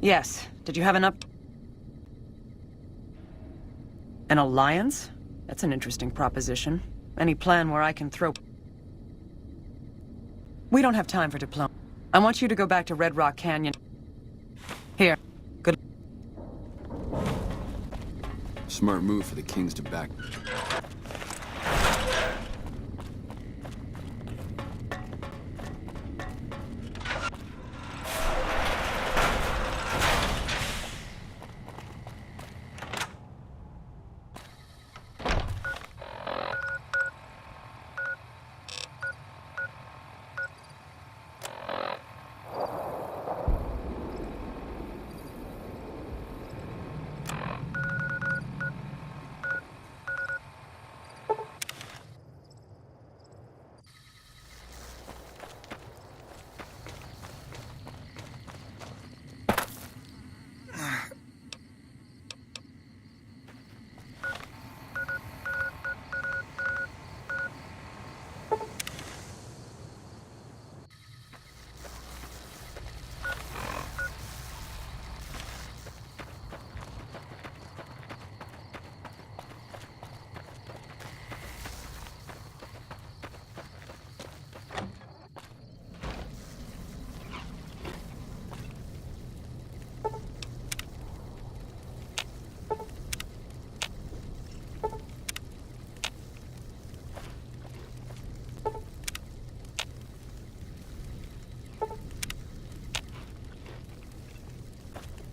Yes. Did you have an alliance? That's an interesting proposition. Any plan where I can throw... We don't have time for diplomacy. I want you to go back to Red Rock Canyon. Here. Good... Smart move for the Kings to back.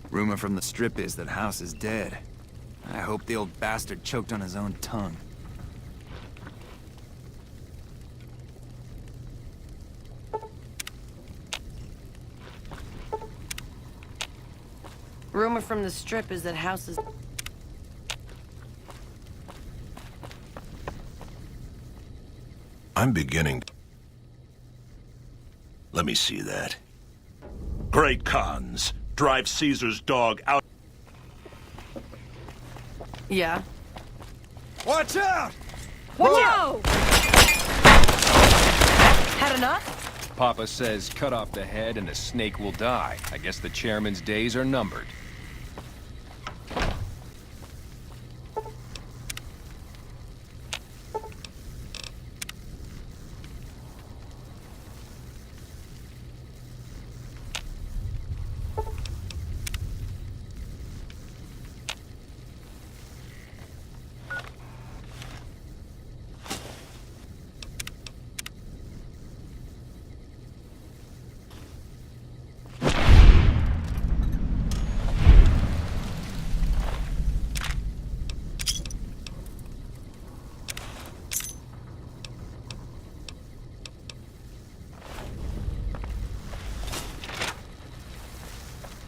Rumor from the Strip is that House is dead. I hope the old bastard choked on his own tongue. Rumor from the Strip is that House is... I'm beginning... Let me see that. Great Khans, drive Caesar's dog out... Yeah? Watch out! Whoa! Had enough? Papa says cut off the head and the snake will die. I guess the chairman's days are numbered.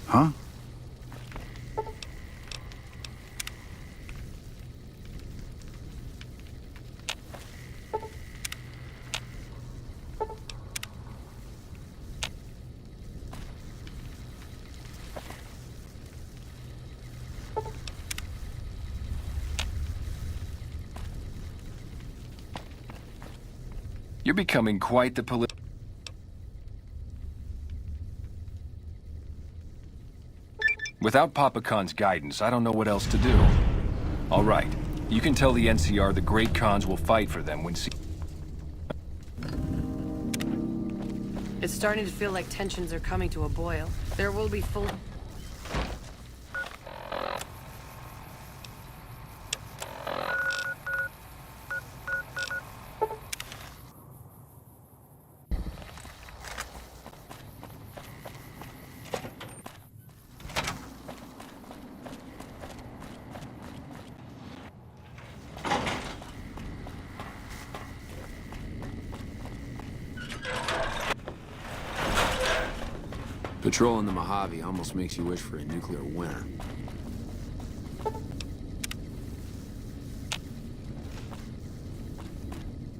Huh? You're becoming quite the Without Papa Khan's guidance, I don't know what else to do. All right, you can tell the NCR the Great Khans will fight for them when... It's starting to feel like tensions are coming to a boil. There will be full... Patrolling the Mojave almost makes you wish for a nuclear winter.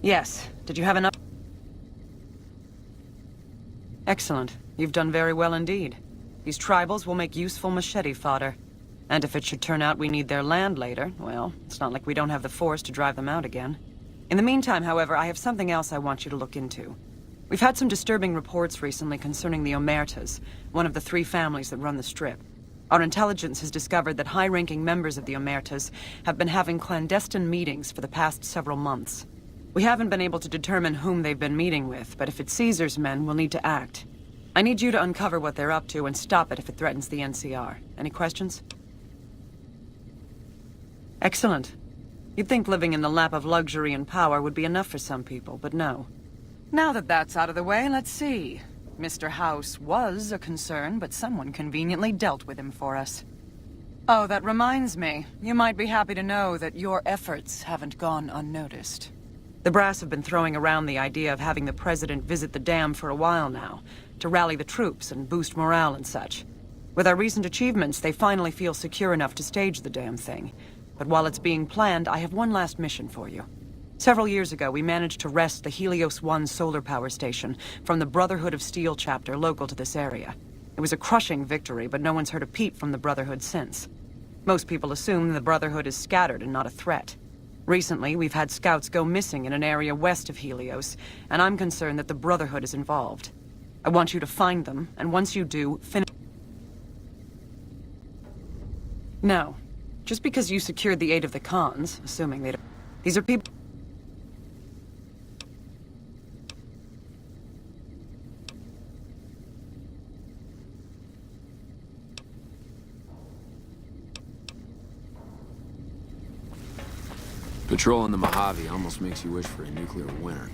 Yes. Did you have enough? Excellent. You've done very well indeed. These tribals will make useful machete fodder. And if it should turn out we need their land later, well, it's not like we don't have the force to drive them out again. In the meantime, however, I have something else I want you to look into. We've had some disturbing reports recently concerning the Omertas, one of the 3 families that run the Strip. Our intelligence has discovered that high-ranking members of the Omertas have been having clandestine meetings for the past several months. We haven't been able to determine whom they've been meeting with, but if it's Caesar's men, we'll need to act. I need you to uncover what they're up to and stop it if it threatens the NCR. Any questions? Excellent. You'd think living in the lap of luxury and power would be enough for some people, but no. Now that that's out of the way, let's see. Mr. House was a concern, but someone conveniently dealt with him for us. Oh, that reminds me. You might be happy to know that your efforts haven't gone unnoticed. The brass have been throwing around the idea of having the president visit the dam for a while now, to rally the troops and boost morale and such. With our recent achievements, they finally feel secure enough to stage the damn thing. But while it's being planned, I have one last mission for you. Several years ago, we managed to wrest the Helios 1 solar power station from the Brotherhood of Steel chapter local to this area. It was a crushing victory, but no one's heard a peep from the Brotherhood since. Most people assume the Brotherhood is scattered and not a threat. Recently, we've had scouts go missing in an area west of Helios, and I'm concerned that the Brotherhood is involved. I want you to find them, and once you do, finish... No. Just because you secured the aid of the Khans, assuming they don't... These are people... Patrolling the Mojave almost makes you wish for a nuclear winter.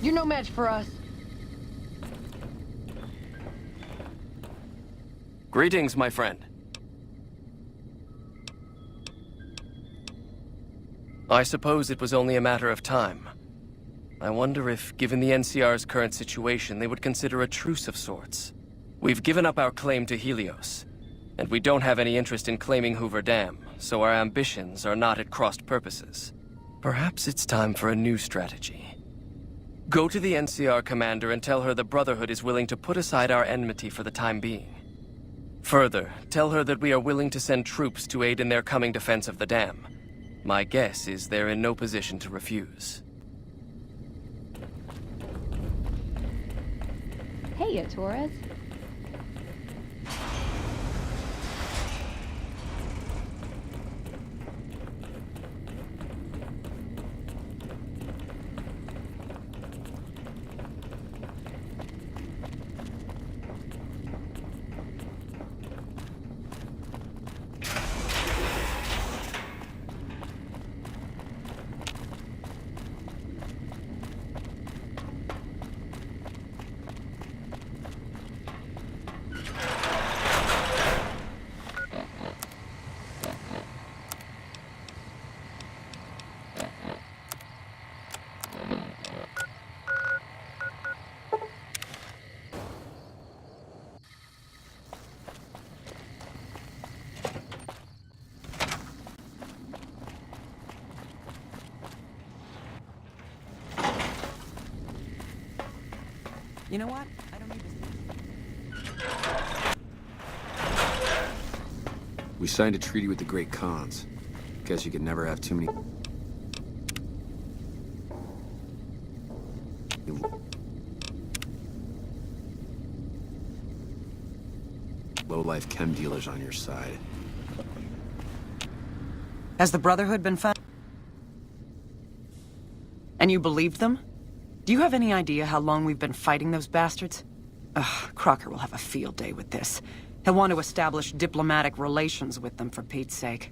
You're no match for us. Greetings, my friend. I suppose it was only a matter of time. I wonder if, given the NCR's current situation, they would consider a truce of sorts. We've given up our claim to Helios, and we don't have any interest in claiming Hoover Dam, so our ambitions are not at crossed purposes. Perhaps it's time for a new strategy. Go to the NCR commander and tell her the Brotherhood is willing to put aside our enmity for the time being. Further, tell her that we are willing to send troops to aid in their coming defense of the dam. My guess is they're in no position to refuse. Hey, Torres. You know what? I don't need to... We signed a treaty with the Great Khans. Guess you could never have too many... low-life chem dealers on your side. Has the Brotherhood been found? And you believed them? Do you have any idea how long we've been fighting those bastards? Ugh, Crocker will have a field day with this. He'll want to establish diplomatic relations with them, for Pete's sake.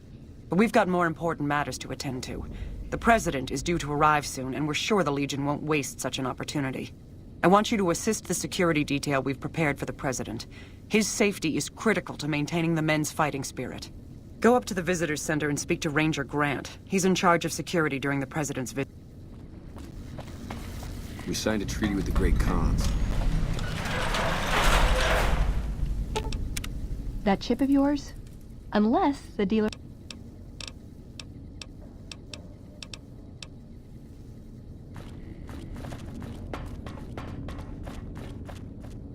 But we've got more important matters to attend to. The President is due to arrive soon, and we're sure the Legion won't waste such an opportunity. I want you to assist the security detail we've prepared for the President. His safety is critical to maintaining the men's fighting spirit. Go up to the Visitors Center and speak to Ranger Grant. He's in charge of security during the President's visit. We signed a treaty with the Great Khans. That chip of yours? Unless the dealer...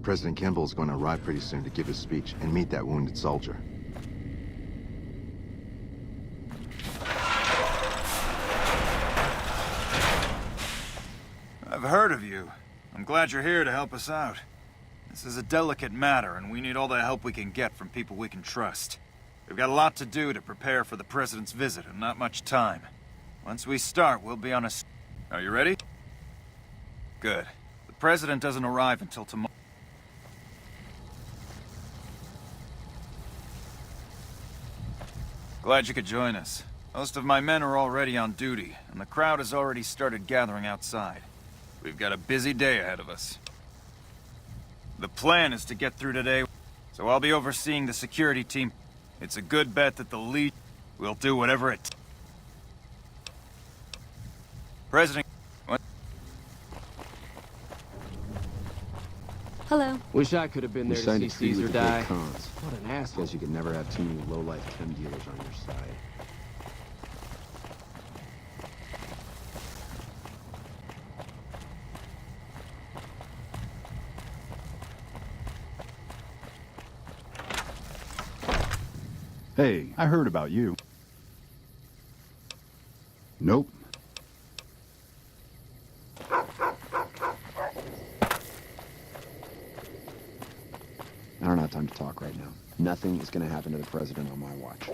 President Kimball's going to arrive pretty soon to give his speech and meet that wounded soldier. I've heard of you. I'm glad you're here to help us out. This is a delicate matter, and we need all the help we can get from people we can trust. We've got a lot to do to prepare for the President's visit, and not much time. Once we start, we'll be on a... Are you ready? Good. The President doesn't arrive until tomorrow. Glad you could join us. Most of my men are already on duty, and the crowd has already started gathering outside. We've got a busy day ahead of us. The plan is to get through today, so I'll be overseeing the security team. It's a good bet that the Legion will do whatever it... President... What? Hello. Wish I could have been there to see Caesar die. What an asshole. Guess you could never have too many low-life chem dealers on your side. Hey, I heard about you. Nope. I don't have time to talk right now. Nothing is gonna happen to the President on my watch.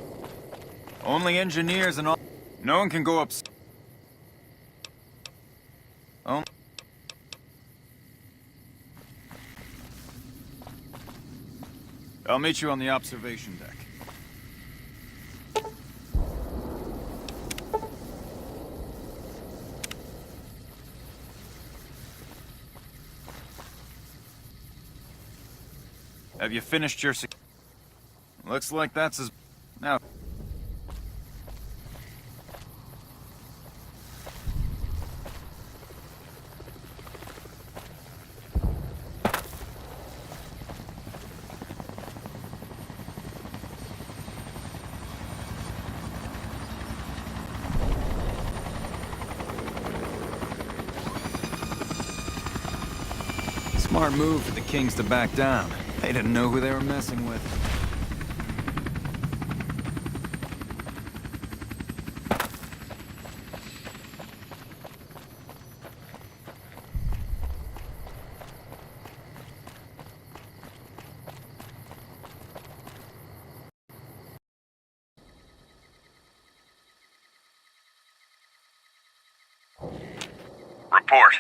Only engineers and all... No one can go up... Oh. I'll meet you on the observation deck. Have you finished your... Looks like that's as... Now... Smart move for the Kings to back down. They didn't know who they were messing with. Report.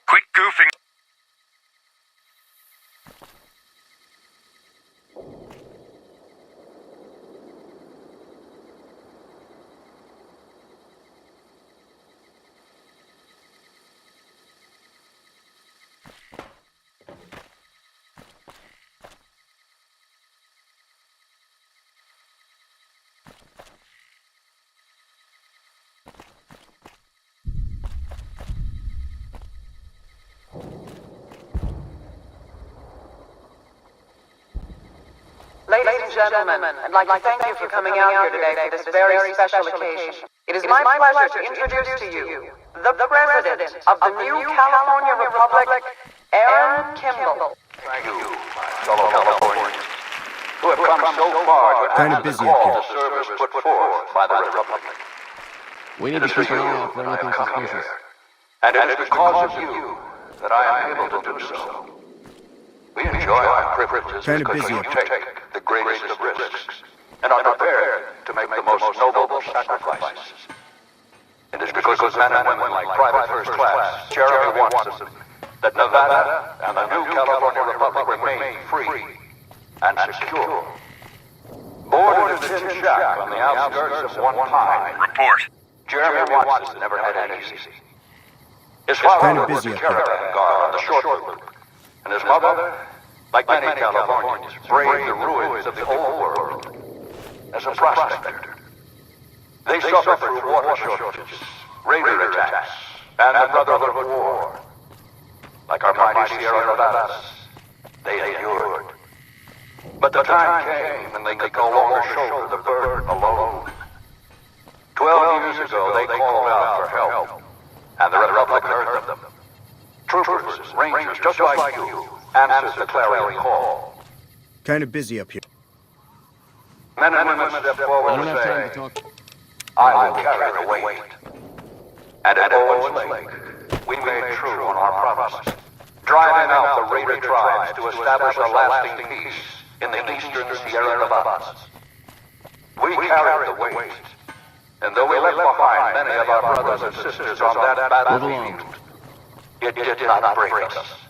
Quit goofing. Ladies and gentlemen, I'd like to thank you for coming out here today for this very special occasion. It is my pleasure to introduce to you the President of the new California Republic, Aaron Kimball. Thank you, my fellow Californians, who have come so far to answer the call to service put forth by the Republic. We need to keep an eye out for anything suspicious. And it is because of you that I am able to do so. We enjoy our privileges because you take the greatest of risks and are prepared to make the most noble sacrifices. It is because of men and women like Private First Class Jeremy Watson that Nevada and the new California Republic remain free and secure. Born in a tin shack on the outskirts of One Pine. Report. Jeremy Watson never had it easy. His father was a caravan guard on the short loop, and his mother, like many Californians, braved the ruins of the old world as a prospector. They suffered through water shortages, raider attacks, and the Brotherhood war. Like our mighty Sierra Nevadas, they endured. But the time came when they could no longer shoulder the burden alone. 12 years ago, they called out for help, and the Republic heard them. Troopers, Rangers, just like you, answered the clarion call. Kind of busy up here. Men and women step forward and say, I will carry the weight. And at Owens Lake, we made true on our promise, driving out the raider tribes to establish a lasting peace in the eastern Sierra Nevadas. We carried the weight, and though we left behind many of our brothers and sisters on that battlefield, it did not break us.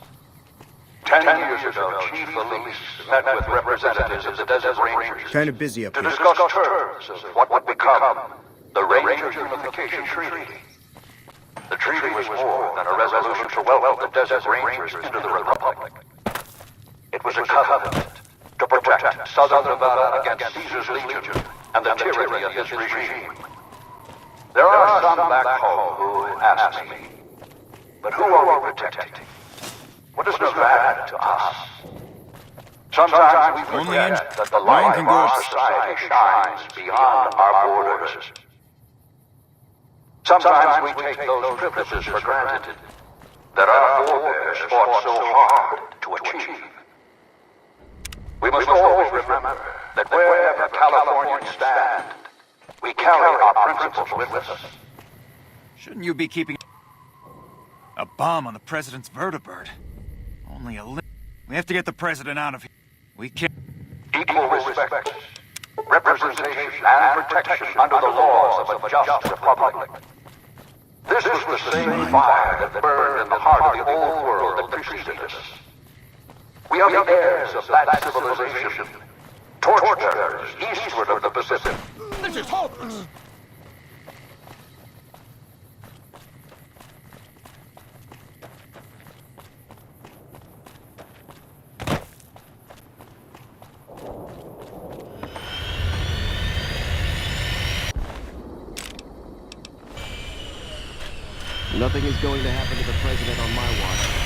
10 years ago, Chief Elise met with representatives of the Desert Rangers kind of busy up to here. discuss terms of what would become the Ranger Unification Treaty. The treaty was more than a resolution to welcome the Desert Rangers into the Republic. It was a covenant to protect Southern Nevada against Caesar's Legion and the tyranny of his regime. There are some back home who ask me, but who are we protecting? What is Nevada to us? Sometimes we forget that the light of our society shines beyond our borders. Sometimes we take those privileges for granted that our forebears fought so hard to achieve. We must always remember that wherever Californians stand, we carry our principles with us. Shouldn't you be keeping a bomb on the president's vertibird? Only a we have to get the president out of here. We can't. Equal respect, representation, and protection under the laws of a just republic. This was the same fire that burned in the heart of the old world that preceded us. We are the heirs of that civilization, torchbearers eastward of the Pacific. This is hopeless! Nothing is going to happen to the president on my watch.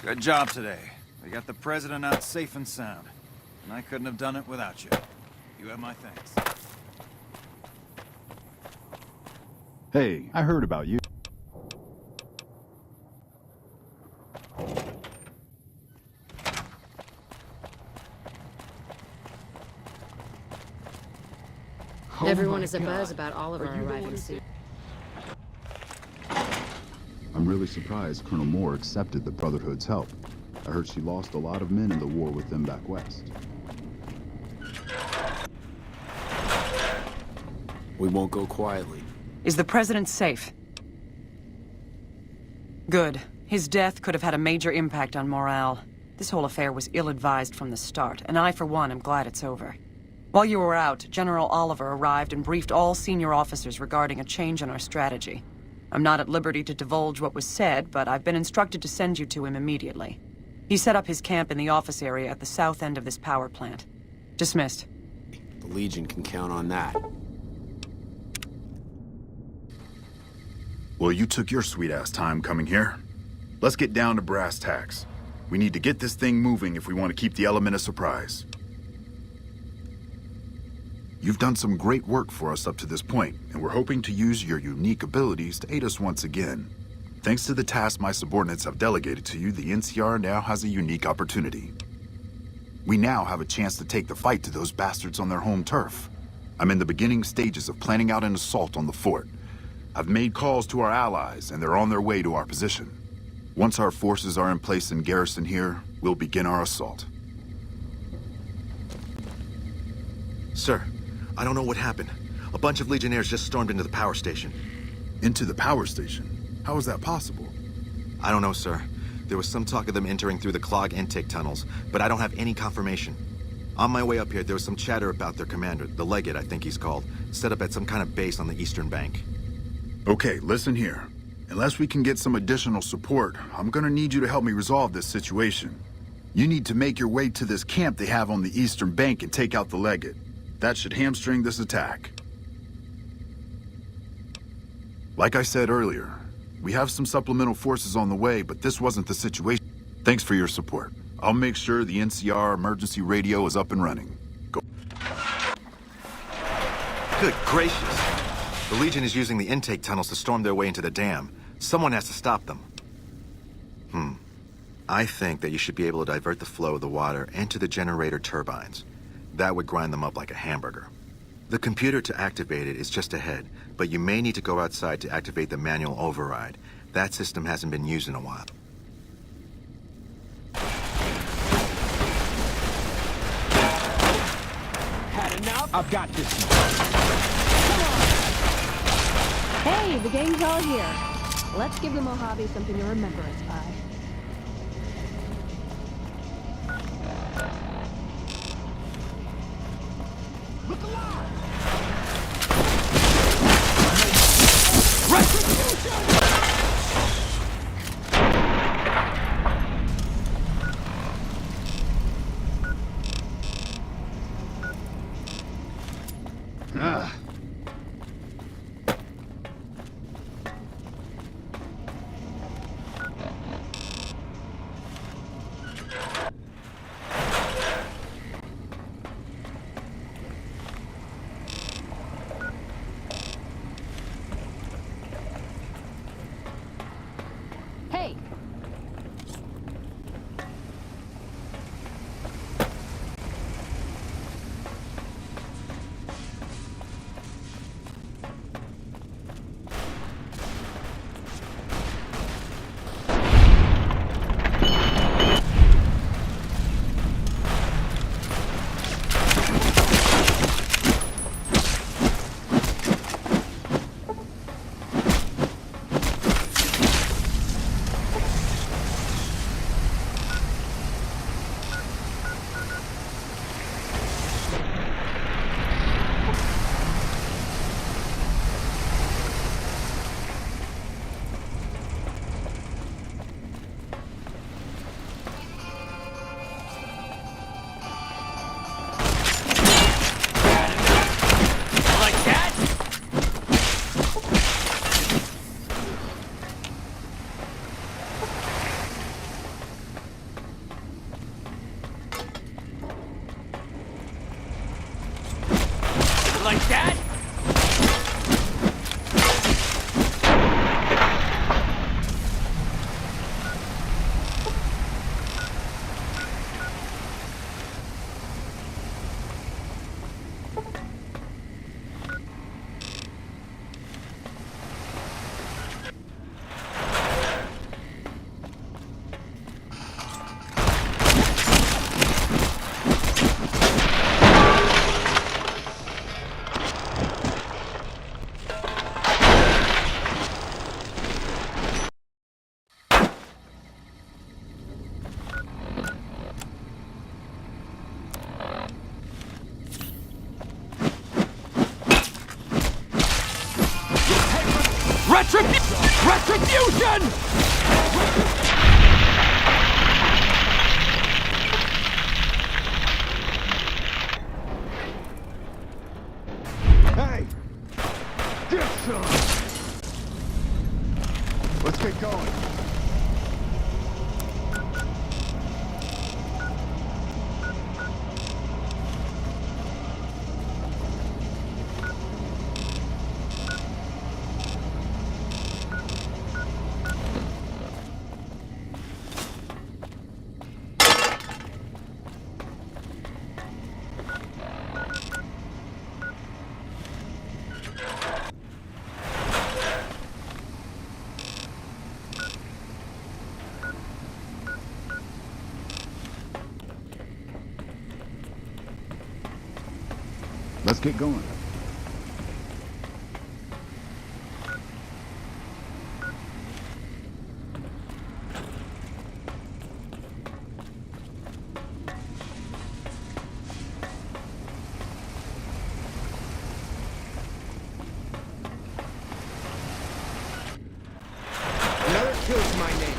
Good job today. We got the president out safe and sound. And I couldn't have done it without you. You have my thanks. Hey, I heard about you. Everyone is abuzz about Oliver arriving soon. I'm really surprised Colonel Moore accepted the Brotherhood's help. I heard she lost a lot of men in the war with them back west. We won't go quietly. Is the president safe? Good. His death could have had a major impact on morale. This whole affair was ill-advised from the start, and I, for one, am glad it's over. While you were out, General Oliver arrived and briefed all senior officers regarding a change in our strategy. I'm not at liberty to divulge what was said, but I've been instructed to send you to him immediately. He set up his camp in the office area at the south end of this power plant. Dismissed. The Legion can count on that. Well, you took your sweet-ass time coming here. Let's get down to brass tacks. We need to get this thing moving if we want to keep the element of surprise. You've done some great work for us up to this point, and we're hoping to use your unique abilities to aid us once again. Thanks to the task my subordinates have delegated to you, the NCR now has a unique opportunity. We now have a chance to take the fight to those bastards on their home turf. I'm in the beginning stages of planning out an assault on the fort. I've made calls to our allies, and they're on their way to our position. Once our forces are in place in garrison here, we'll begin our assault. Sir, I don't know what happened. A bunch of Legionnaires just stormed into the power station. Into the power station? How is that possible? I don't know, sir. There was some talk of them entering through the clog intake tunnels, but I don't have any confirmation. On my way up here, there was some chatter about their commander, the Legate, I think he's called, set up at some kind of base on the eastern bank. Okay, listen here. Unless we can get some additional support, I'm gonna need you to help me resolve this situation. You need to make your way to this camp they have on the eastern bank and take out the Legate. That should hamstring this attack. Like I said earlier, we have some supplemental forces on the way, but this wasn't the situation. Thanks for your support. I'll make sure the NCR emergency radio is up and running. Go. Good gracious. The Legion is using the intake tunnels to storm their way into the dam. Someone has to stop them. I think that you should be able to divert the flow of the water into the generator turbines. That would grind them up like a hamburger. The computer to activate it is just ahead, but you may need to go outside to activate the manual override. That system hasn't been used in a while. Had enough? I've got this. Hey, the gang's all here. Let's give the Mojave something to remember us by. Look alive! Hey! Like that? Retribution! Hey! Get some! Let's get going. Let's get going. Another kill's my name.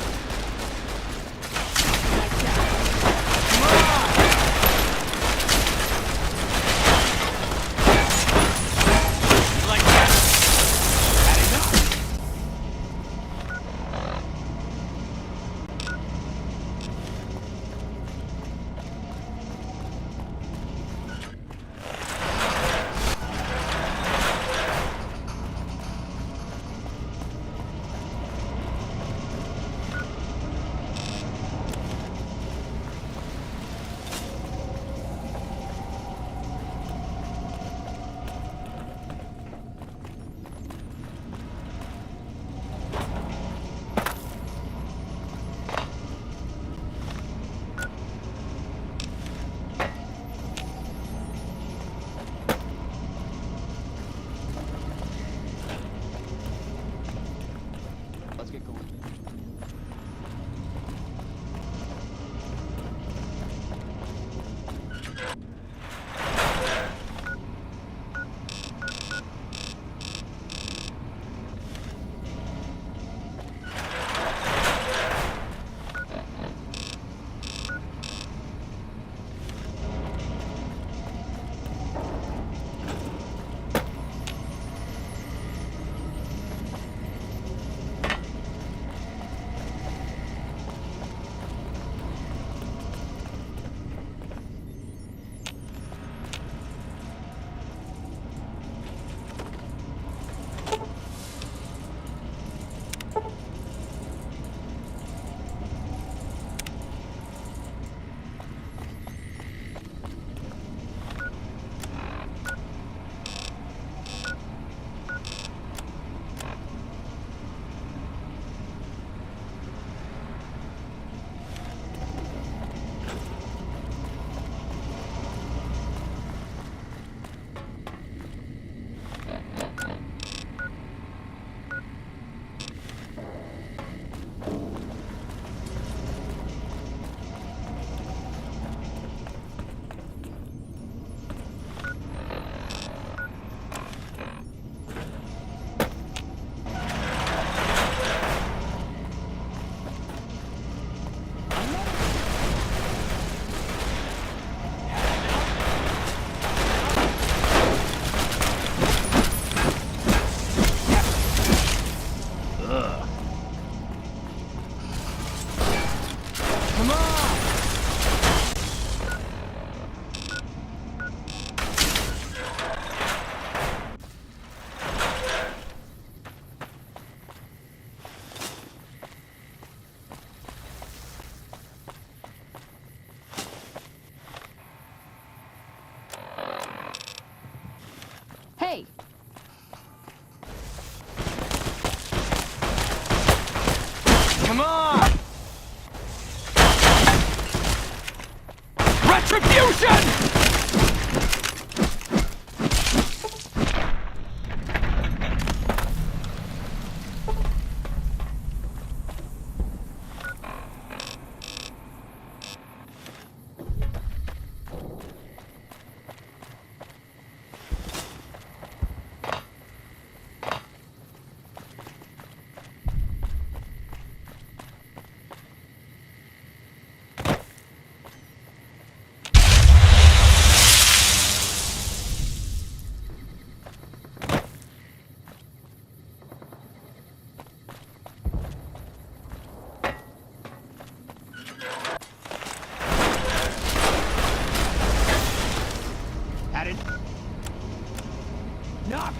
Hey! Come on! Retribution! Knock!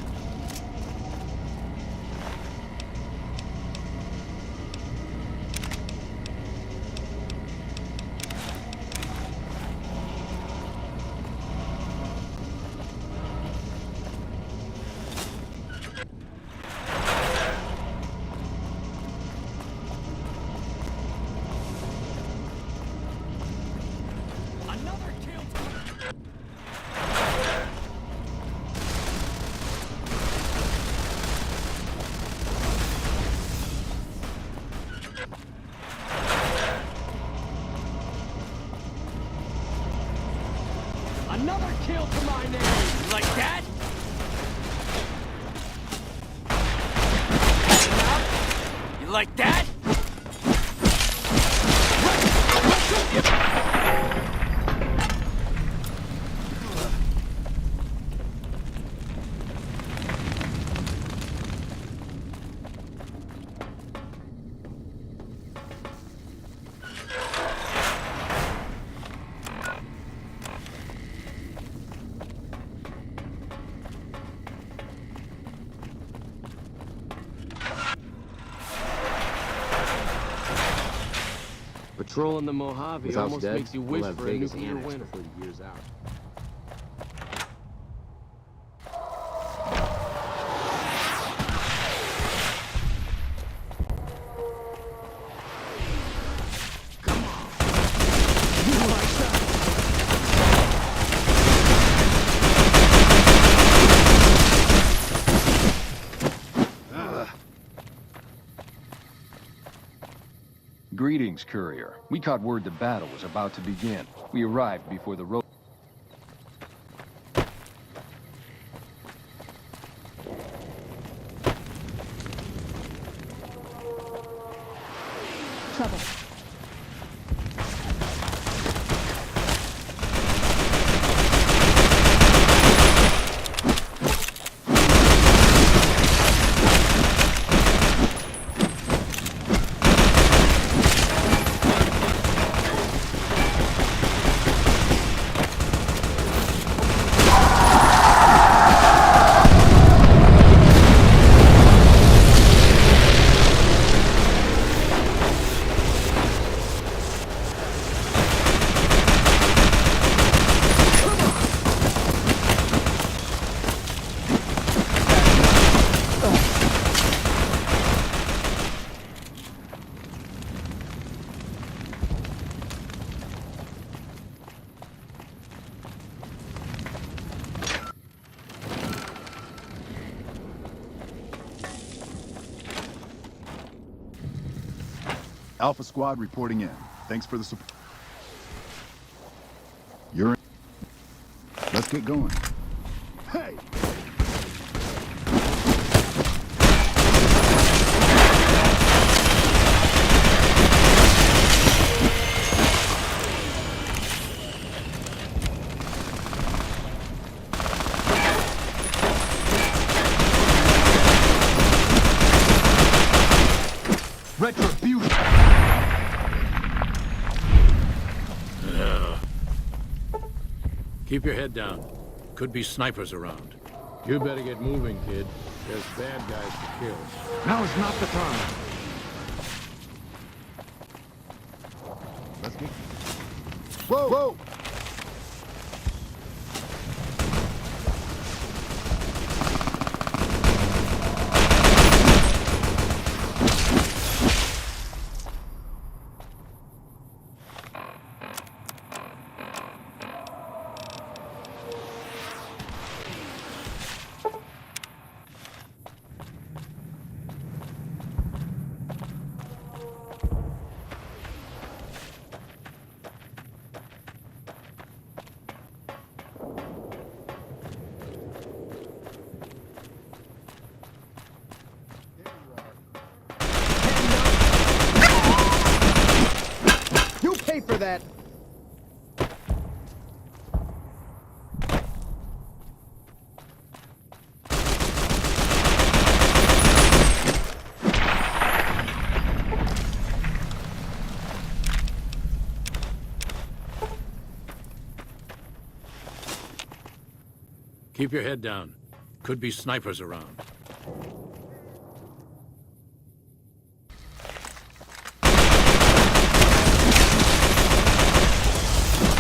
Another kill to my name! You like that? You like that? Patrolling the Mojave almost makes you wish for a nuclear winter. Before the year's out. Greetings, courier. We caught word the battle was about to begin. We arrived before the road. Trouble. Alpha Squad reporting in. Thanks for the support. You're in. Let's get going. Hey! Retribution! Keep your head down. Could be snipers around. You better get moving, kid. There's bad guys to kill. Now is not the time. Let's get... Whoa! Whoa! For that. Keep your head down. Could be snipers around.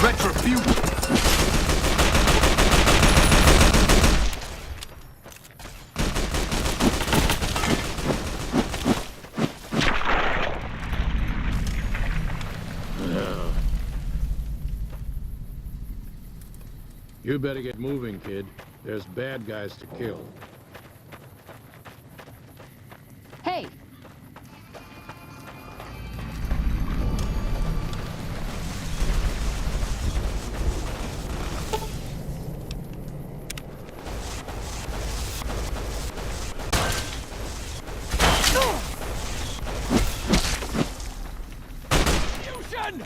Retribution! You better get moving, kid. There's bad guys to kill. Hey! Fusion!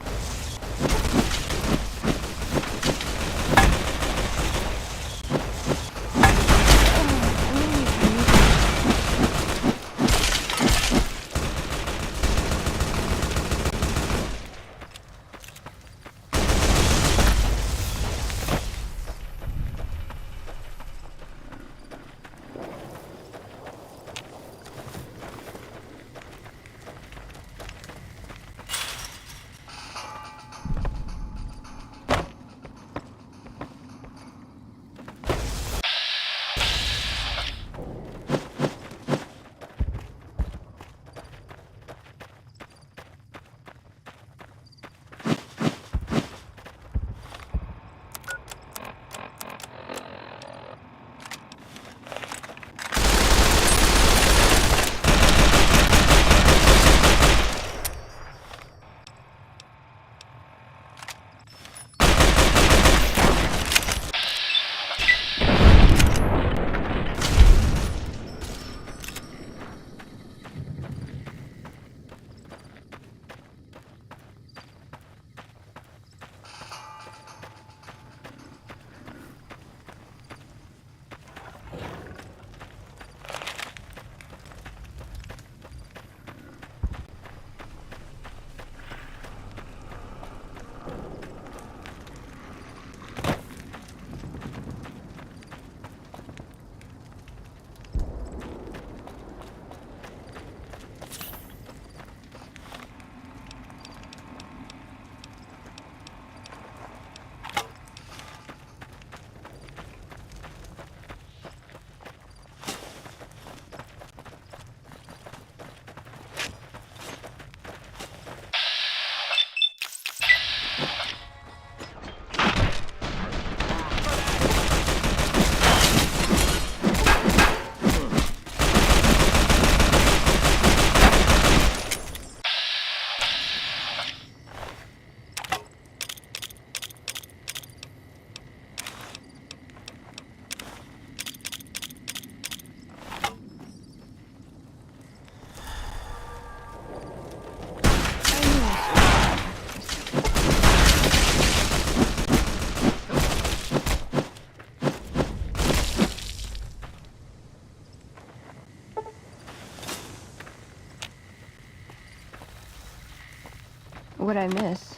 What'd I miss?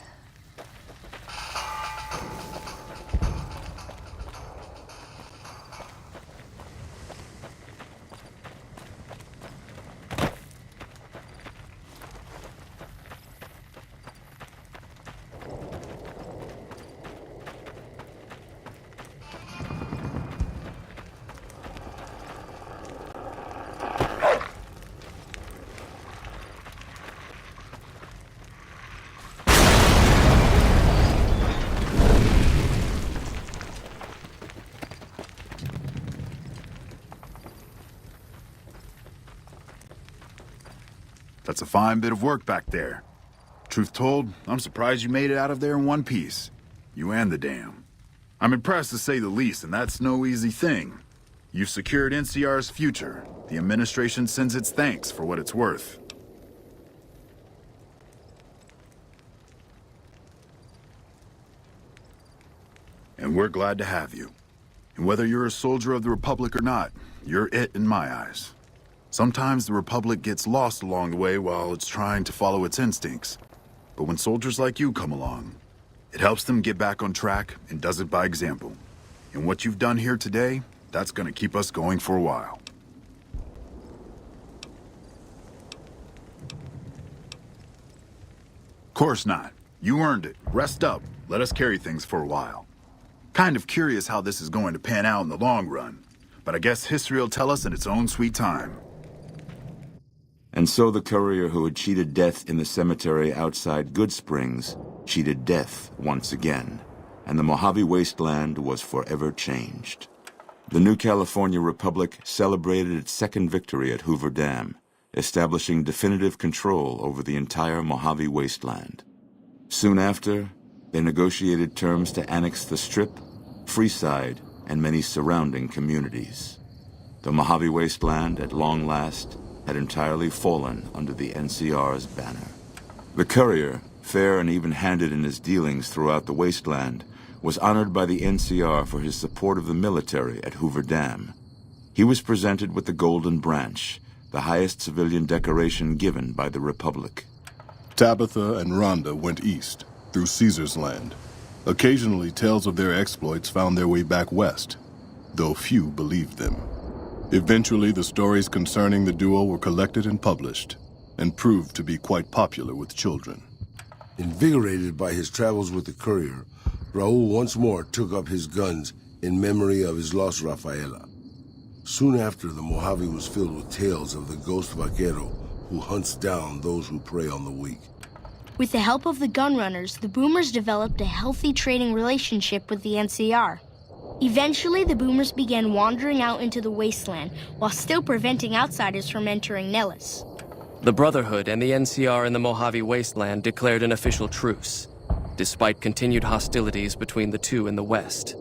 That's a fine bit of work back there. Truth told, I'm surprised you made it out of there in one piece. You and the dam. I'm impressed to say the least, and that's no easy thing. You've secured NCR's future. The administration sends its thanks for what it's worth. And we're glad to have you. And whether you're a soldier of the Republic or not, you're it in my eyes. Sometimes the Republic gets lost along the way while it's trying to follow its instincts. But when soldiers like you come along, it helps them get back on track and does it by example. And what you've done here today That's gonna keep us going for a while. Course not. You earned it. Rest up. Let us carry things for a while. Kind of curious how this is going to pan out in the long run, but I guess history will tell us in its own sweet time. And so the courier who had cheated death in the cemetery outside Good Springs cheated death once again, and the Mojave Wasteland was forever changed. The new California Republic celebrated its second victory at Hoover Dam, establishing definitive control over the entire Mojave Wasteland. Soon after, they negotiated terms to annex the Strip, Freeside, and many surrounding communities. The Mojave Wasteland, at long last, had entirely fallen under the NCR's banner. The courier, fair and even-handed in his dealings throughout the wasteland, was honored by the NCR for his support of the military at Hoover Dam. He was presented with the Golden Branch, the highest civilian decoration given by the Republic. Tabitha and Rhonda went east, through Caesar's land. Occasionally, tales of their exploits found their way back west, though few believed them. Eventually, the stories concerning the duo were collected and published, and proved to be quite popular with children. Invigorated by his travels with the courier, Raul once more took up his guns in memory of his lost Rafaela. Soon after, the Mojave was filled with tales of the ghost vaquero who hunts down those who prey on the weak. With the help of the gunrunners, the Boomers developed a healthy trading relationship with the NCR. Eventually, the Boomers began wandering out into the wasteland while still preventing outsiders from entering Nellis. The Brotherhood and the NCR in the Mojave Wasteland declared an official truce, despite continued hostilities between the two in the west.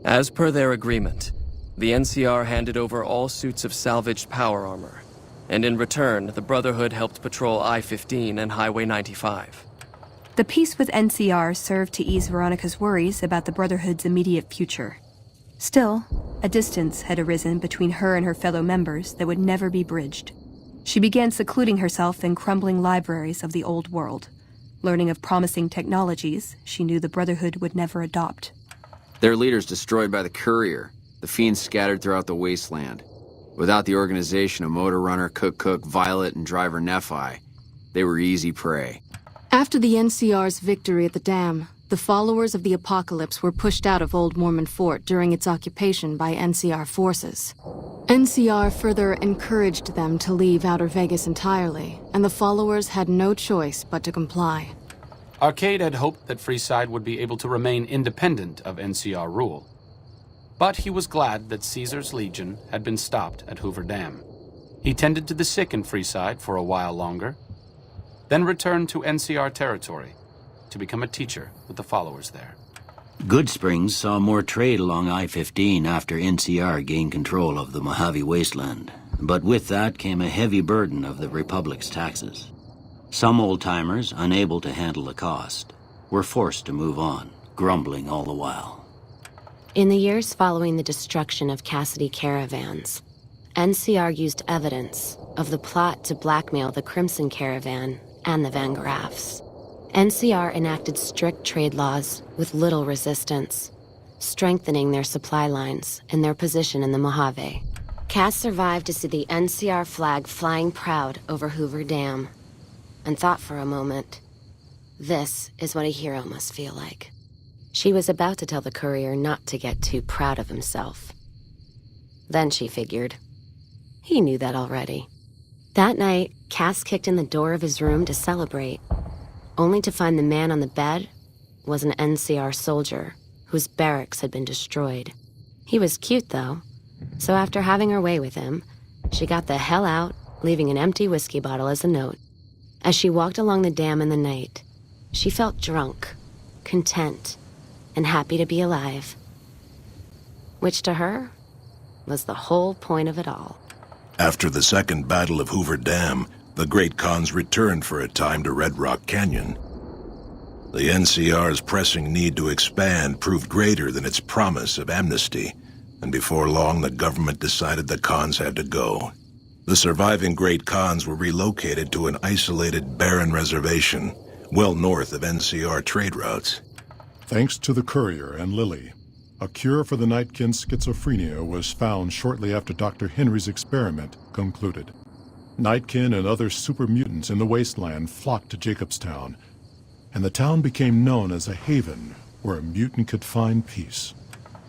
As per their agreement, the NCR handed over all suits of salvaged power armor, and in return, the Brotherhood helped patrol I-15 and Highway 95. The peace with NCR served to ease Veronica's worries about the Brotherhood's immediate future. Still, a distance had arisen between her and her fellow members that would never be bridged. She began secluding herself in crumbling libraries of the old world, learning of promising technologies she knew the Brotherhood would never adopt. Their leaders destroyed by the courier, the fiends scattered throughout the wasteland. Without the organization of Motor Runner, Cook, Violet, and Driver Nephi, they were easy prey. After the NCR's victory at the dam, the followers of the Apocalypse were pushed out of Old Mormon Fort during its occupation by NCR forces. NCR further encouraged them to leave Outer Vegas entirely, and the followers had no choice but to comply. Arcade had hoped that Freeside would be able to remain independent of NCR rule. But he was glad that Caesar's Legion had been stopped at Hoover Dam. He tended to the sick in Freeside for a while longer, then returned to NCR territory to become a teacher with the followers there. Good Springs saw more trade along I-15 after NCR gained control of the Mojave Wasteland, but with that came a heavy burden of the Republic's taxes. Some old-timers, unable to handle the cost, were forced to move on, grumbling all the while. In the years following the destruction of Cassidy caravans, NCR used evidence of the plot to blackmail the Crimson Caravan and the Van Graffs. NCR enacted strict trade laws with little resistance, strengthening their supply lines and their position in the Mojave. Cass survived to see the NCR flag flying proud over Hoover Dam, and thought for a moment, this is what a hero must feel like. She was about to tell the courier not to get too proud of himself. Then she figured, he knew that already. That night, Cass kicked in the door of his room to celebrate, only to find the man on the bed was an NCR soldier whose barracks had been destroyed. He was cute, though, so after having her way with him, she got the hell out, leaving an empty whiskey bottle as a note. As she walked along the dam in the night, she felt drunk, content, and happy to be alive. Which to her was the whole point of it all. After the Second Battle of Hoover Dam, the Great Khans returned for a time to Red Rock Canyon. The NCR's pressing need to expand proved greater than its promise of amnesty, and before long the government decided the Khans had to go. The surviving Great Khans were relocated to an isolated, barren reservation, well north of NCR trade routes. Thanks to the courier and Lily, A cure for the Nightkin's schizophrenia was found shortly after Dr. Henry's experiment concluded. Nightkin and other super mutants in the wasteland flocked to Jacobstown, and the town became known as a haven where a mutant could find peace.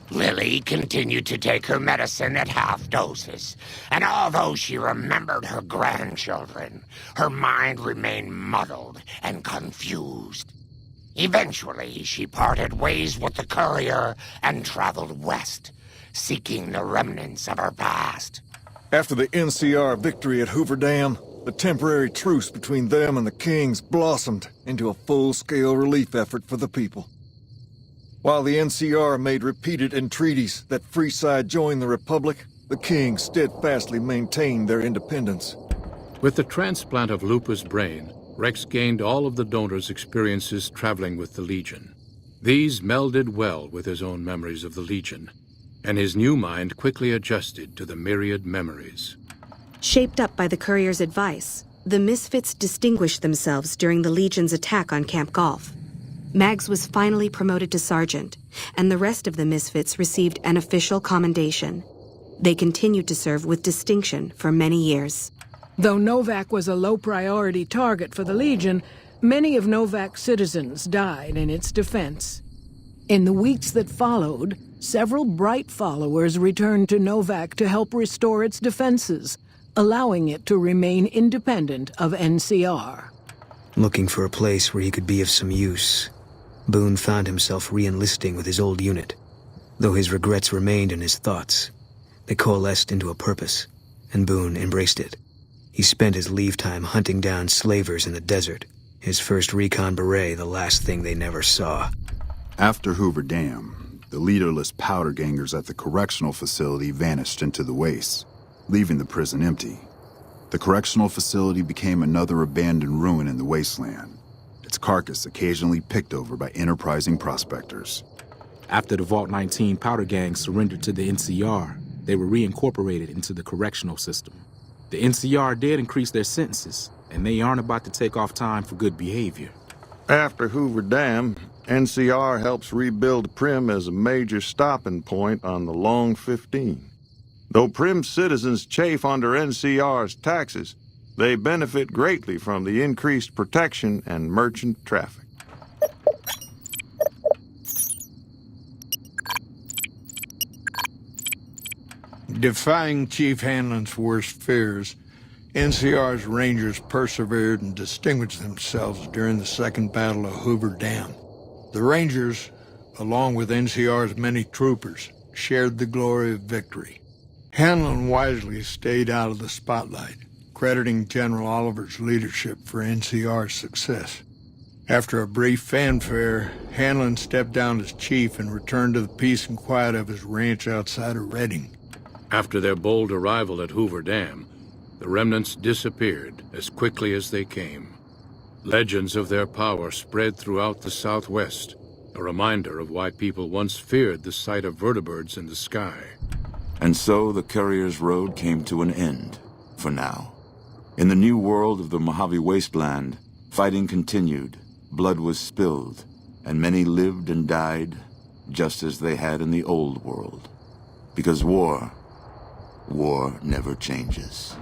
Lily continued to take her medicine at half doses, and although she remembered her grandchildren, her mind remained muddled and confused. Eventually, she parted ways with the courier and traveled west, seeking the remnants of her past. After the NCR victory at Hoover Dam, the temporary truce between them and the Kings blossomed into a full-scale relief effort for the people. While the NCR made repeated entreaties that Freeside join the Republic, the Kings steadfastly maintained their independence. With the transplant of Lupa's brain, Rex gained all of the donor's experiences traveling with the Legion. These melded well with his own memories of the Legion, and his new mind quickly adjusted to the myriad memories. Shaped up by the courier's advice, the Misfits distinguished themselves during the Legion's attack on Camp Golf. Mags was finally promoted to sergeant, and the rest of the Misfits received an official commendation. They continued to serve with distinction for many years. Though Novak was a low-priority target for the Legion, many of Novak's citizens died in its defense. In the weeks that followed, several bright followers returned to Novak to help restore its defenses, allowing it to remain independent of NCR. Looking for a place where he could be of some use, Boone found himself re-enlisting with his old unit. Though his regrets remained in his thoughts, they coalesced into a purpose, and Boone embraced it. He spent his leave time hunting down slavers in the desert, his first recon beret the last thing they never saw. After Hoover Dam, the leaderless powder gangers at the correctional facility vanished into the wastes, leaving the prison empty. The correctional facility became another abandoned ruin in the wasteland, its carcass occasionally picked over by enterprising prospectors. After the Vault 19 powder gang surrendered to the NCR, they were reincorporated into the correctional system. The NCR did increase their sentences, and they aren't about to take off time for good behavior. After Hoover Dam, NCR helps rebuild Prim as a major stopping point on the Long 15. Though Prim's citizens chafe under NCR's taxes, they benefit greatly from the increased protection and merchant traffic. Defying Chief Hanlon's worst fears, NCR's Rangers persevered and distinguished themselves during the Second Battle of Hoover Dam. The Rangers, along with NCR's many troopers, shared the glory of victory. Hanlon wisely stayed out of the spotlight, crediting General Oliver's leadership for NCR's success. After a brief fanfare, Hanlon stepped down as chief and returned to the peace and quiet of his ranch outside of Reading. After their bold arrival at Hoover Dam, the remnants disappeared as quickly as they came. Legends of their power spread throughout the Southwest, a reminder of why people once feared the sight of vertibirds in the sky. And so the Courier's Road came to an end, for now. In the new world of the Mojave Wasteland, fighting continued, blood was spilled, and many lived and died just as they had in the old world. Because war never changes.